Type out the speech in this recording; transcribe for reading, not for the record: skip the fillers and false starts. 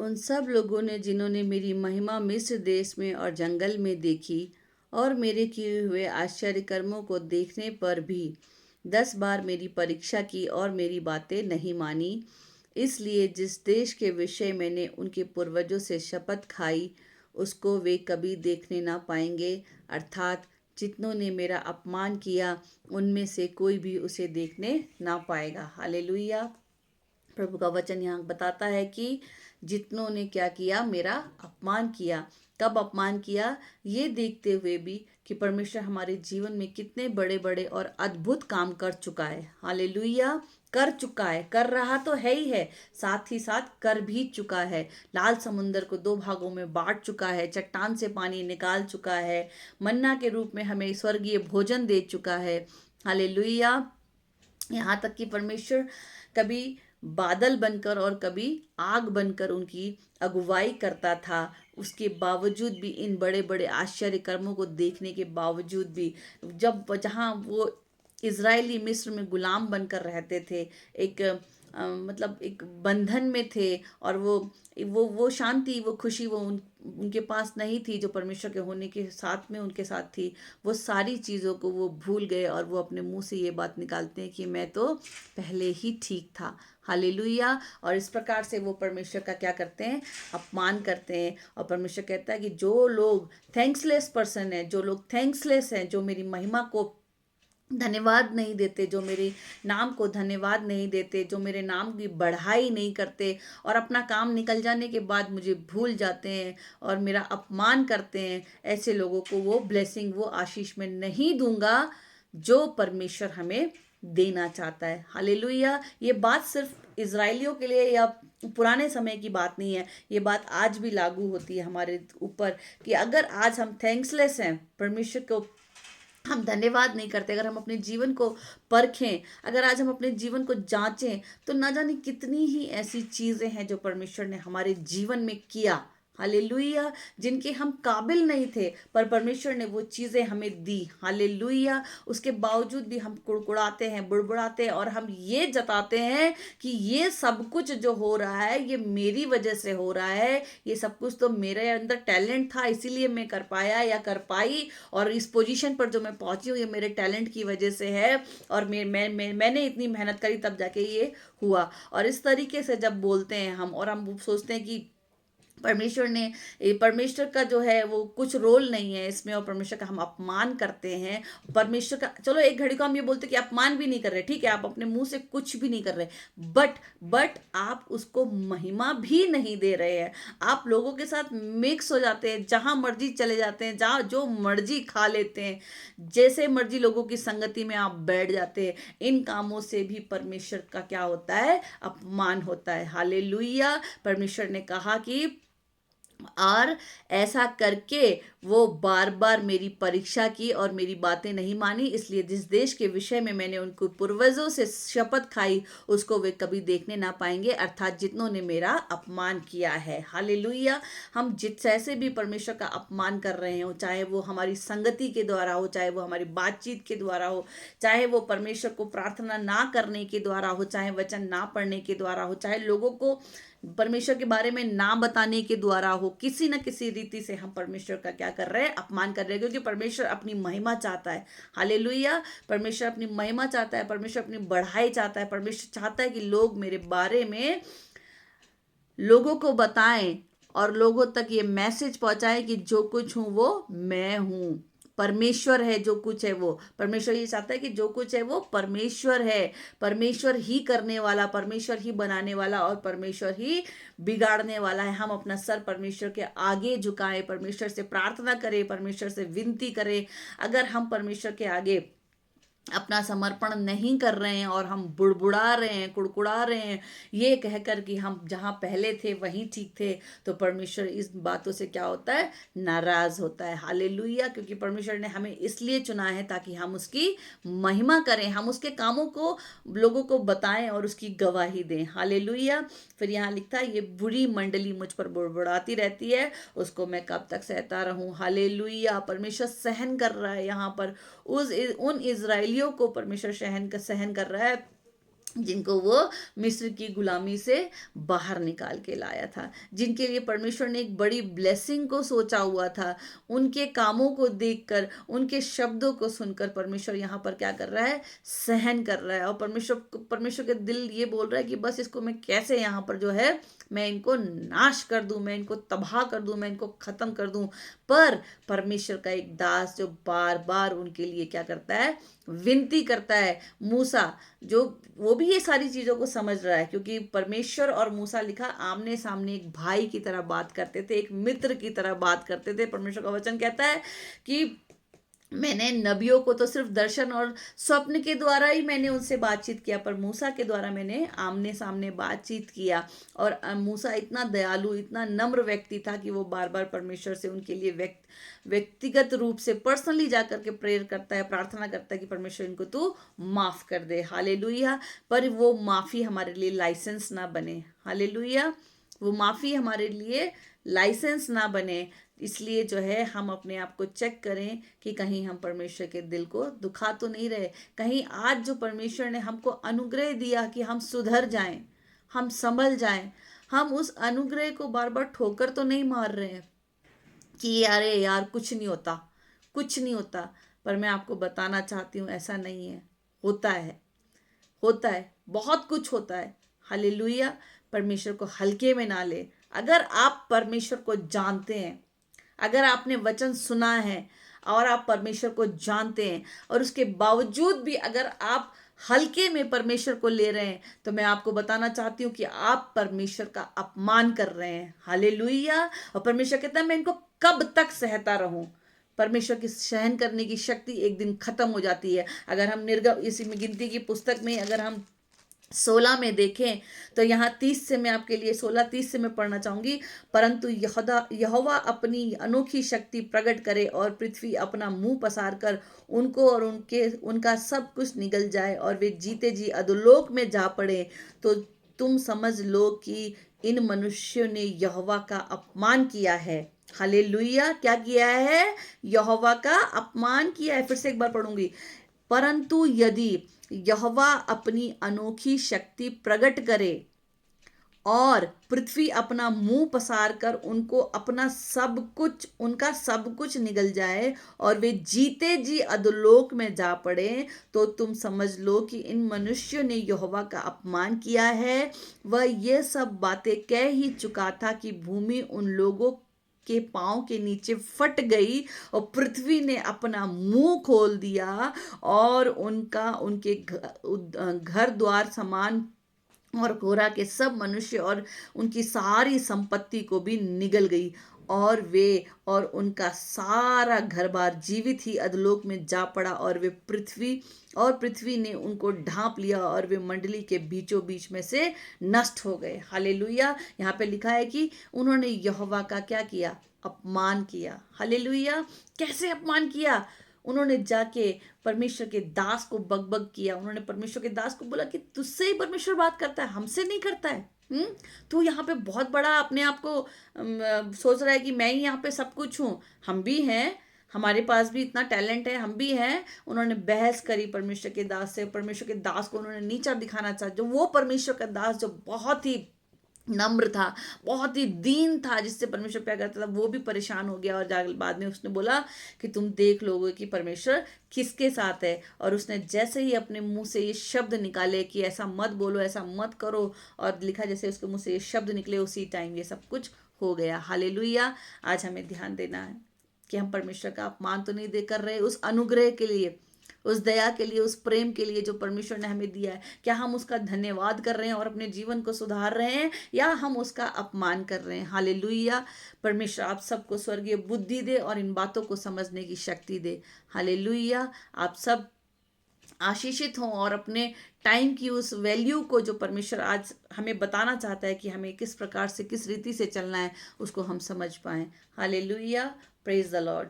उन सब लोगों ने जिन्होंने मेरी महिमा मिस्र देश में और जंगल में देखी और मेरे किए हुए आश्चर्य कर्मों को देखने पर भी 10 बार मेरी परीक्षा की और मेरी बातें नहीं मानी। इसलिए जिस देश के विषय मैंने उनके पूर्वजों से शपथ खाई उसको वे कभी देखने ना पाएंगे, अर्थात जितनों ने मेरा अपमान किया उनमें से कोई भी उसे देखने ना पाएगा। हालेलुया। प्रभु का वचन यहाँ बताता है कि जितनों ने क्या किया, मेरा अपमान किया। कब अपमान किया? ये देखते हुए भी कि परमेश्वर हमारे जीवन में कितने बड़े बड़े और अद्भुत काम कर चुका है। हालेलुया। कर चुका है, कर रहा तो है ही है, साथ ही साथ कर भी चुका है। लाल समुंदर को 2 भागों में बांट चुका है, चट्टान से पानी निकाल चुका है, मन्ना के रूप में हमें स्वर्गीय भोजन दे चुका है। हालेलुया। यहाँ तक कि परमेश्वर कभी बादल बनकर और कभी आग बनकर उनकी अगुवाई करता था। उसके बावजूद भी, इन बड़े बड़े आश्चर्य कर्मों को देखने के बावजूद भी, जब जहाँ वो इज़राइली मिस्र में गुलाम बनकर रहते थे, एक मतलब एक बंधन में थे, और वो शांति, वो खुशी, उनके पास नहीं थी जो परमेश्वर के होने के साथ में उनके साथ थी। वो सारी चीज़ों को वो भूल गए और वो अपने मुंह से ये बात निकालते हैं कि मैं तो पहले ही ठीक था। हालेलुया। और इस प्रकार से वो परमेश्वर का क्या करते हैं? अपमान करते हैं। और परमेश्वर कहता है कि जो लोग थैंक्सलेस पर्सन है, जो लोग थैंक्सलेस हैं, जो मेरी महिमा को धन्यवाद नहीं देते, जो मेरे नाम को धन्यवाद नहीं देते, जो मेरे नाम की बढ़ाई नहीं करते और अपना काम निकल जाने के बाद मुझे भूल जाते हैं और मेरा अपमान करते हैं, ऐसे लोगों को वो ब्लेसिंग, वो आशीष मैं नहीं दूंगा जो परमेश्वर हमें देना चाहता है। हालेलुया। ये बात सिर्फ इज़राइलियों के लिए या पुराने समय की बात नहीं है, ये बात आज भी लागू होती है हमारे ऊपर कि अगर आज हम थैंक्सलेस हैं, परमेश्वर को हम धन्यवाद नहीं करते, अगर हम अपने जीवन को परखें, अगर आज हम अपने जीवन को जांचें, तो ना जाने कितनी ही ऐसी चीजें हैं जो परमेश्वर ने हमारे जीवन में किया। हालेलुया। जिनके हम काबिल नहीं थे, पर परमेश्वर ने वो चीजें हमें दी। हालेलुया। उसके बावजूद भी हम कुड़कुड़ाते हैं, बुड़बुड़ाते हैं और हम ये जताते हैं कि ये सब कुछ जो हो रहा है ये मेरी वजह से हो रहा है, ये सब कुछ तो मेरे अंदर टैलेंट था इसीलिए मैं कर पाया या कर पाई, और इस पोजीशन पर जो मैं पहुंची हूँ ये मेरे टैलेंट की वजह से है, और मैंने इतनी मेहनत करी तब जाके ये हुआ। और इस तरीके से जब बोलते हैं हम, और हम सोचते हैं कि परमेश्वर का जो है वो कुछ रोल नहीं है इसमें, और परमेश्वर का हम अपमान करते हैं। परमेश्वर का, चलो एक घड़ी को हम ये बोलते हैं कि अपमान भी नहीं कर रहे, ठीक है, आप अपने मुंह से कुछ भी नहीं कर रहे, बट आप उसको महिमा भी नहीं दे रहे हैं। आप लोगों के साथ मिक्स हो जाते हैं, जहां मर्जी चले जाते हैं, जहां जो मर्जी खा लेते हैं, जैसे मर्जी लोगों की संगति में आप बैठ जाते हैं। इन कामों से भी परमेश्वर का क्या होता है? अपमान होता है। हालेलुया। परमेश्वर ने कहा कि, और ऐसा करके वो बार बार मेरी परीक्षा की और मेरी बातें नहीं मानी, इसलिए जिस देश के विषय में मैंने उनको पूर्वजों से शपथ खाई उसको वे कभी देखने ना पाएंगे, अर्थात जितनों ने मेरा अपमान किया है। हालेलुया। हम जैसे भी परमेश्वर का अपमान कर रहे हो, चाहे वो हमारी संगति के द्वारा हो, चाहे वो हमारी बातचीत के द्वारा हो, चाहे वो परमेश्वर को प्रार्थना ना करने के द्वारा हो, चाहे वचन ना पढ़ने के द्वारा हो, चाहे लोगों को परमेश्वर के बारे में ना बताने के द्वारा हो, किसी न किसी रीति से हम परमेश्वर का क्या कर रहे हैं? अपमान कर रहे हैं, क्योंकि परमेश्वर अपनी महिमा चाहता है। हालेलुया। परमेश्वर अपनी महिमा चाहता है, परमेश्वर अपनी बढ़ाई चाहता है, परमेश्वर चाहता है कि लोग मेरे बारे में लोगों को बताएं और लोगों तक ये मैसेज पहुंचाएं कि जो कुछ हूं वो मैं हूं। परमेश्वर है जो कुछ है वो, परमेश्वर ये चाहता है कि जो कुछ है वो परमेश्वर है, परमेश्वर ही करने वाला, परमेश्वर ही बनाने वाला और परमेश्वर ही बिगाड़ने वाला है। हम अपना सर परमेश्वर के आगे झुकाएं, परमेश्वर से प्रार्थना करें, परमेश्वर से विनती करें। अगर हम परमेश्वर के आगे अपना समर्पण नहीं कर रहे हैं और हम बुड़बुड़ा रहे हैं, कुड़कुड़ा रहे हैं, ये कहकर कि हम जहाँ पहले थे वहीं ठीक थे, तो परमेश्वर इस बातों से क्या होता है? नाराज होता है। हालेलुया। क्योंकि परमेश्वर ने हमें इसलिए चुना है ताकि हम उसकी महिमा करें, हम उसके कामों को लोगों को बताएं और उसकी गवाही दें। हालेलुया। फिर यहाँ लिखता है, ये बुरी मंडली मुझ पर बुड़बुड़ाती रहती है, उसको मैं कब तक सहता रहूं। हालेलुया। परमेश्वर सहन कर रहा है यहाँ पर, उन इज़राइलियों को परमेश्वर सहन कर रहा है जिनको वो मिस्र की गुलामी से बाहर निकाल के लाया था, जिनके लिए परमेश्वर ने एक बड़ी ब्लेसिंग को सोचा हुआ था। उनके कामों को देखकर, उनके शब्दों को सुनकर परमेश्वर यहाँ पर क्या कर रहा है, सहन कर रहा है। और परमेश्वर के दिल ये बोल रहा है कि बस इसको मैं कैसे यहाँ पर जो है मैं इनको नाश कर दूं, मैं इनको तबाह कर दूं, मैं इनको खत्म कर दूं। पर परमेश्वर का एक दास जो बार बार उनके लिए क्या करता है, विनती करता है। मूसा जो, वो भी ये सारी चीजों को समझ रहा है, क्योंकि परमेश्वर और मूसा लिखा आमने सामने एक भाई की तरह बात करते थे, एक मित्र की तरह बात करते थे। परमेश्वर का वचन कहता है कि मैंने नबियों को तो सिर्फ दर्शन और स्वप्न के द्वारा ही मैंने उनसे बातचीत किया, पर मूसा के द्वारा मैंने आमने सामने बातचीत किया। और मूसा इतना दयालु, इतना नम्र व्यक्ति था कि वो बार बार परमेश्वर से उनके लिए व्यक्तिगत रूप से पर्सनली जाकर के प्रेयर करता है, प्रार्थना करता है कि परमेश्वर इनको तू माफ कर दे। हालेलुया। पर वो माफी हमारे लिए लाइसेंस ना बने। हालेलुया। वो माफी हमारे लिए लाइसेंस ना बने। इसलिए जो है हम अपने आप को चेक करें कि कहीं हम परमेश्वर के दिल को दुखा तो नहीं रहे। कहीं आज जो परमेश्वर ने हमको अनुग्रह दिया कि हम सुधर जाएं, हम संभल जाएं, हम उस अनुग्रह को बार बार ठोकर तो नहीं मार रहे हैं कि अरे यार कुछ नहीं होता, कुछ नहीं होता। पर मैं आपको बताना चाहती हूँ ऐसा नहीं है, होता है, होता है, बहुत कुछ होता है। हालेलुया। परमेश्वर को हल्के में ना ले। अगर आप परमेश्वर को जानते हैं, अगर आपने वचन सुना है और आप परमेश्वर को जानते हैं, और उसके बावजूद भी अगर आप हल्के में परमेश्वर को ले रहे हैं, तो मैं आपको बताना चाहती हूँ कि आप परमेश्वर का अपमान कर रहे हैं। हालेलुया। और परमेश्वर कहता है मैं इनको कब तक सहता रहूं। परमेश्वर की सहन करने की शक्ति एक दिन खत्म हो जाती है। अगर हम निर्गम, इसी में गिनती की पुस्तक में अगर हम 16 में देखें तो यहाँ 30 से मैं आपके लिए 16-30 से मैं पढ़ना चाहूंगी। परंतु यहोवा अपनी अनोखी शक्ति प्रकट करे और पृथ्वी अपना मुंह पसार कर उनको और उनका सब कुछ निगल जाए और वे जीते जी अधोलोक में जा पड़े, तो तुम समझ लो कि इन मनुष्यों ने यहोवा का अपमान किया है। हालेलुया। क्या किया है? यहोवा का अपमान किया है। फिर से एक बार पढ़ूंगी। परंतु यदि यहोवा अपनी अनोखी शक्ति प्रकट करे और पृथ्वी अपना मुंह पसार कर उनका सब कुछ निगल जाए और वे जीते जी अधोलोक में जा पड़े, तो तुम समझ लो कि इन मनुष्यों ने यहोवा का अपमान किया है। वह ये सब बातें कह ही चुका था कि भूमि उन लोगों के पांव के नीचे फट गई और पृथ्वी ने अपना मुंह खोल दिया और उनके घर द्वार सामान और कोरा के सब मनुष्य और उनकी सारी संपत्ति को भी निगल गई, और वे और उनका सारा घर बार जीवित ही अधोलोक में जा पड़ा, और पृथ्वी ने उनको ढांप लिया और वे मंडली के बीचों बीच में से नष्ट हो गए। हालेलुया। यहाँ पे लिखा है कि उन्होंने यहोवा का क्या किया? अपमान किया। हालेलुया। कैसे अपमान किया? उन्होंने जाके परमेश्वर के दास को बकबक किया। उन्होंने परमेश्वर के दास को बोला कि तुझसे ही परमेश्वर बात करता है, हमसे नहीं करता है। तू यहाँ पे बहुत बड़ा अपने आप को सोच रहा है कि मैं ही यहाँ पे सब कुछ हूँ। हम भी हैं, हमारे पास भी इतना टैलेंट है, हम भी हैं। उन्होंने बहस करी परमेश्वर के दास से। परमेश्वर के दास को उन्होंने नीचा दिखाना चाहा। जो वो परमेश्वर का दास जो बहुत ही नम्र था, बहुत ही दीन था, जिससे परमेश्वर प्यार करता था, वो भी परेशान हो गया। और बाद में उसने बोला कि तुम देख लोगे कि परमेश्वर किसके साथ है। और उसने जैसे ही अपने मुंह से ये शब्द निकाले कि ऐसा मत बोलो, ऐसा मत करो, और लिखा जैसे उसके मुंह से ये शब्द निकले उसी टाइम ये सब कुछ हो गया। हालेलुया। आज हमें ध्यान देना है कि हम परमेश्वर का अपमान तो नहीं दे कर रहे, उस अनुग्रह के लिए, उस दया के लिए, उस प्रेम के लिए जो परमेश्वर ने हमें दिया है। क्या हम उसका धन्यवाद कर रहे हैं और अपने जीवन को सुधार रहे हैं, या हम उसका अपमान कर रहे हैं? हालेलुया। परमेश्वर आप सबको स्वर्गीय बुद्धि दे और इन बातों को समझने की शक्ति दे। हालेलुया। आप सब आशीषित हों और अपने टाइम की उस वैल्यू को जो परमेश्वर आज हमें बताना चाहता है कि हमें किस प्रकार से, किस रीति से चलना है, उसको हम समझ पाएं। हालेलुया। Praise the Lord.